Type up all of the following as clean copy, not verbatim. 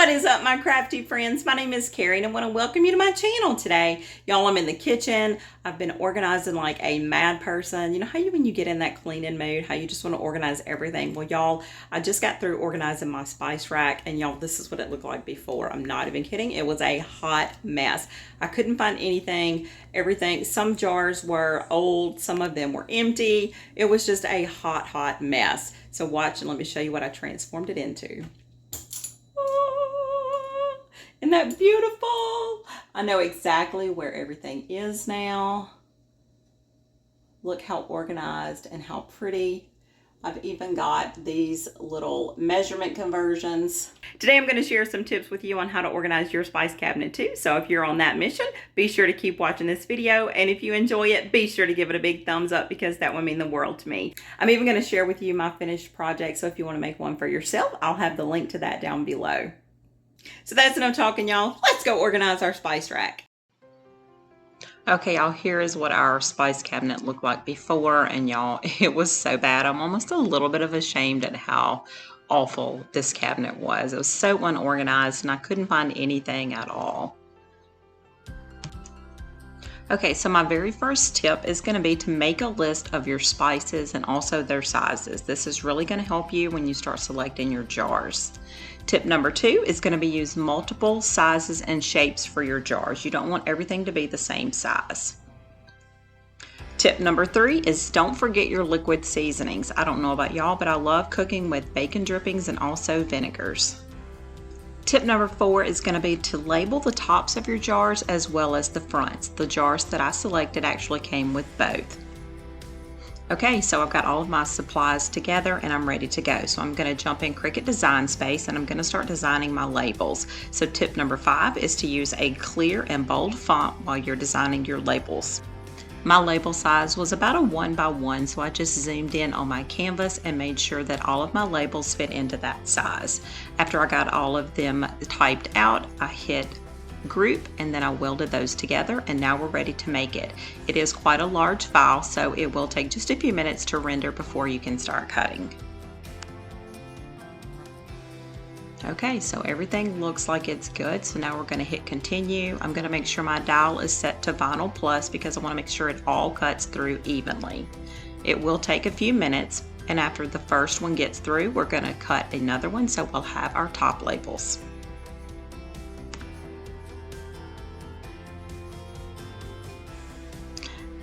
What is up, my crafty friends? My name is Carrie and I want to welcome you to my channel today. Y'all, I'm in the kitchen. I've been organizing like a mad person. You know how when you get in that cleaning mood, how you just want to organize everything? Well, y'all, I just got through organizing my spice rack and y'all, this is what it looked like before. I'm not even kidding. It was a hot mess. I couldn't find anything, everything. Some jars were old, some of them were empty. It was just a hot mess. So watch and let me show you what I transformed it into. Isn't that beautiful? I know exactly where everything is now. Look how organized and how pretty. I've even got these little measurement conversions. Today I'm going to share some tips with you on how to organize your spice cabinet too. So if you're on that mission, be sure to keep watching this video. And if you enjoy it, be sure to give it a big thumbs up because that would mean the world to me. I'm even going to share with you my finished project. So if you want to make one for yourself, I'll have the link to that down below. So that's enough talking, y'all. Let's go organize our spice rack. Okay, y'all, here is what our spice cabinet looked like before, and y'all, it was so bad. I'm almost a little bit of ashamed at how awful this cabinet was. It was so unorganized, and I couldn't find anything at all. Okay, so my very first tip is going to be to make a list of your spices and also their sizes. This is really going to help you when you start selecting your jars. Tip number 2 is going to be use multiple sizes and shapes for your jars. You don't want everything to be the same size. Tip number 3 is don't forget your liquid seasonings. I don't know about y'all, but I love cooking with bacon drippings and also vinegars. Tip number 4 is going to be to label the tops of your jars as well as the fronts. The jars that I selected actually came with both. Okay, so I've got all of my supplies together and I'm ready to go. So I'm going to jump in Cricut Design Space and I'm going to start designing my labels. So tip number 5 is to use a clear and bold font while you're designing your labels. My label size was about a 1x1, so I just zoomed in on my canvas and made sure that all of my labels fit into that size. After I got all of them typed out, I hit group and then I welded those together, and now we're ready to make it. It is quite a large file, so it will take just a few minutes to render before you can start cutting. Okay, so everything looks like it's good, so now we're going to hit continue. I'm going to make sure my dial is set to vinyl plus because I want to make sure it all cuts through evenly. It will take a few minutes, and after the first one gets through, we're going to cut another one so we'll have our top labels.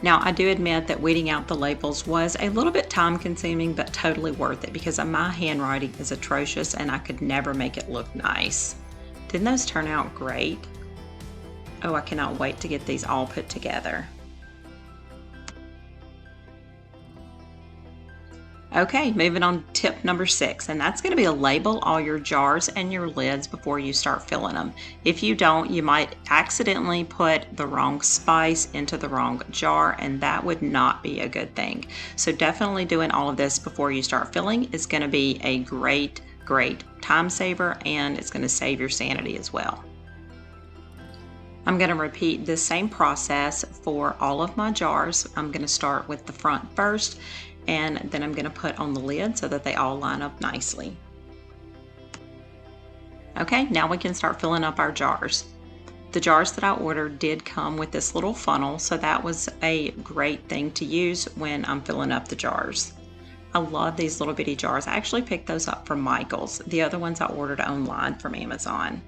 Now, I do admit that weeding out the labels was a little bit time consuming, but totally worth it because my handwriting is atrocious and I could never make it look nice. Didn't those turn out great? Oh, I cannot wait to get these all put together. Okay, moving on to tip number 6, and that's going to be to label all your jars and your lids before you start filling them. If you don't, you might accidentally put the wrong spice into the wrong jar, and that would not be a good thing. So definitely doing all of this before you start filling is going to be a great time saver, and it's going to save your sanity as well. I'm going to repeat this same process for all of my jars. I'm going to start with the front first, and then I'm going to put on the lid so that they all line up nicely. Okay, now we can start filling up our jars. The jars that I ordered did come with this little funnel, so that was a great thing to use when I'm filling up the jars. I love these little bitty jars. I actually picked those up from Michael's. The other ones I ordered online from Amazon.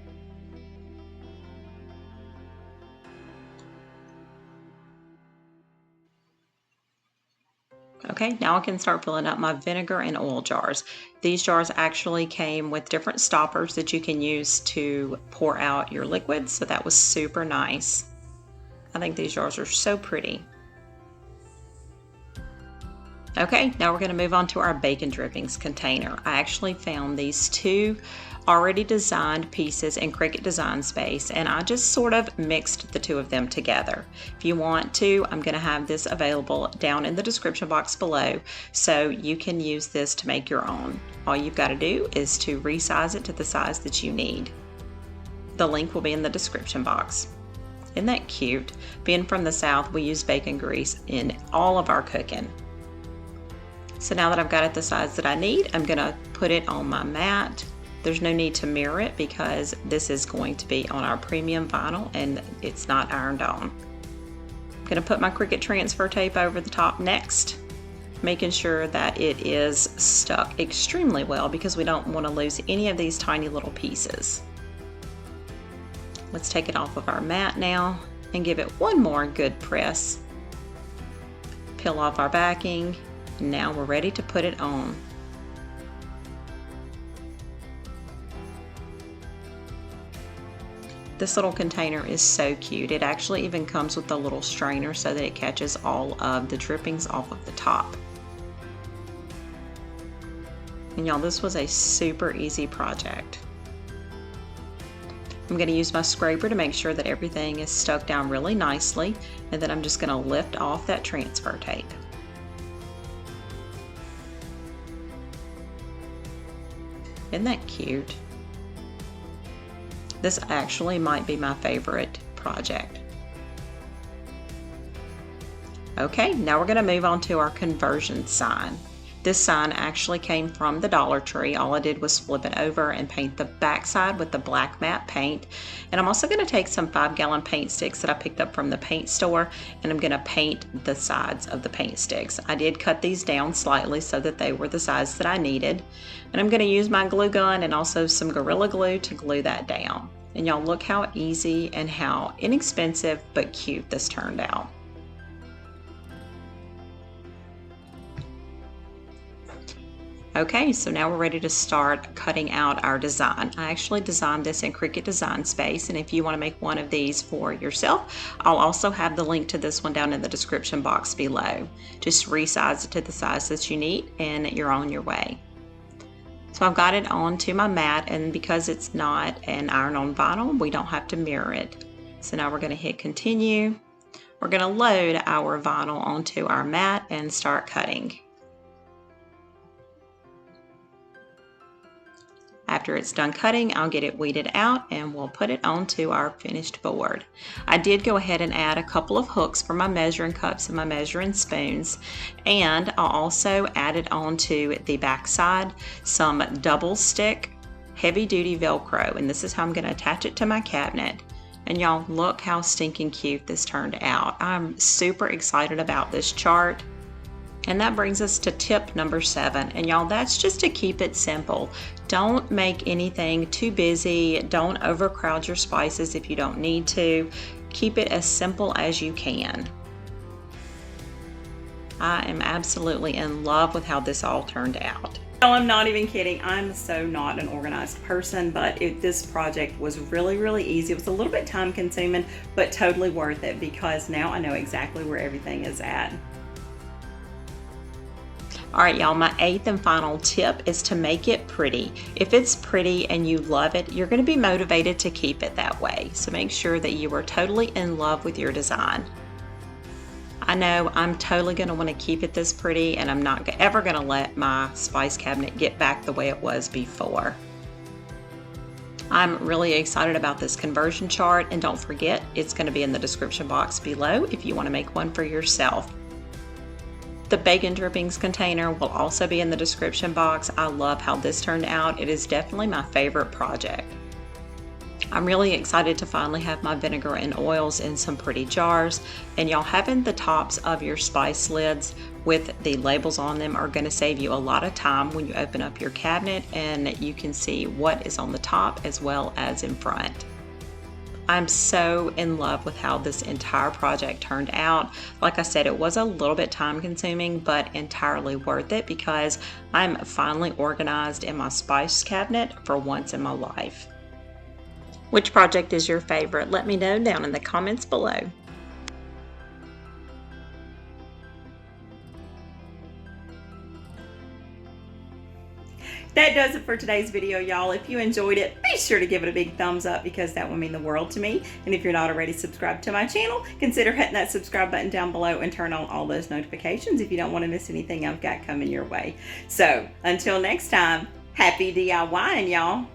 Okay, now I can start filling up my vinegar and oil jars. These jars actually came with different stoppers that you can use to pour out your liquids, so that was super nice. I think these jars are so pretty. Okay, now we're going to move on to our bacon drippings container. I actually found these 2 already designed pieces in Cricut Design Space, and I just sort of mixed the 2 of them together. If you want to, I'm going to have this available down in the description box below, so you can use this to make your own. All you've got to do is to resize it to the size that you need. The link will be in the description box. Isn't that cute? Being from the South, we use bacon grease in all of our cooking. So now that I've got it the size that I need, I'm going to put it on my mat. There's no need to mirror it because this is going to be on our premium vinyl and it's not ironed on. I'm going to put my Cricut transfer tape over the top next, making sure that it is stuck extremely well because we don't want to lose any of these tiny little pieces. Let's take it off of our mat now and give it one more good press. Peel off our backing, and now we're ready to put it on. This little container is so cute. It actually even comes with a little strainer so that it catches all of the drippings off of the top. And y'all, this was a super easy project. I'm going to use my scraper to make sure that everything is stuck down really nicely, and then I'm just going to lift off that transfer tape. Isn't that cute? This actually might be my favorite project. Okay, now we're going to move on to our conversion sign. This sign actually came from the Dollar Tree. All I did was flip it over and paint the back side with the black matte paint. And I'm also going to take some 5-gallon paint sticks that I picked up from the paint store, and I'm going to paint the sides of the paint sticks. I did cut these down slightly so that they were the size that I needed. And I'm going to use my glue gun and also some Gorilla Glue to glue that down. And y'all, look how easy and how inexpensive but cute this turned out. Okay, so now we're ready to start cutting out our design. I actually designed this in Cricut Design Space, and if you want to make one of these for yourself, I'll also have the link to this one down in the description box below. Just resize it to the size that you need and you're on your way. So I've got it onto my mat, and because it's not an iron-on vinyl, we don't have to mirror it. So now we're going to hit continue. We're going to load our vinyl onto our mat and start cutting. After it's done cutting, I'll get it weeded out and we'll put it onto our finished board. I did go ahead and add a couple of hooks for my measuring cups and my measuring spoons, and I'll also added onto the back side some double stick heavy duty Velcro, and this is how I'm going to attach it to my cabinet. And y'all, look how stinking cute this turned out. I'm super excited about this chart. And that brings us to tip number 7. And y'all, that's just to keep it simple. Don't make anything too busy. Don't overcrowd your spices if you don't need to. Keep it as simple as you can. I am absolutely in love with how this all turned out. No, I'm not even kidding. I'm so not an organized person, but this project was really, really easy. It was a little bit time consuming, but totally worth it because now I know exactly where everything is at. All right, y'all, my 8th and final tip is to make it pretty. If it's pretty and you love it, you're going to be motivated to keep it that way. So make sure that you are totally in love with your design. I know I'm totally going to want to keep it this pretty, and I'm not ever going to let my spice cabinet get back the way it was before. I'm really excited about this conversion chart, and don't forget, it's going to be in the description box below if you want to make one for yourself. The bacon drippings container will also be in the description box. I love how this turned out. It is definitely my favorite project. I'm really excited to finally have my vinegar and oils in some pretty jars, and y'all, having the tops of your spice lids with the labels on them are going to save you a lot of time when you open up your cabinet, and you can see what is on the top as well as in front. I'm so in love with how this entire project turned out. Like I said, it was a little bit time consuming, but entirely worth it because I'm finally organized in my spice cabinet for once in my life. Which project is your favorite? Let me know down in the comments below. That does it for today's video, y'all. If you enjoyed it, be sure to give it a big thumbs up because that will mean the world to me. And if you're not already subscribed to my channel, consider hitting that subscribe button down below and turn on all those notifications if you don't want to miss anything I've got coming your way. So until next time, happy DIYing, y'all.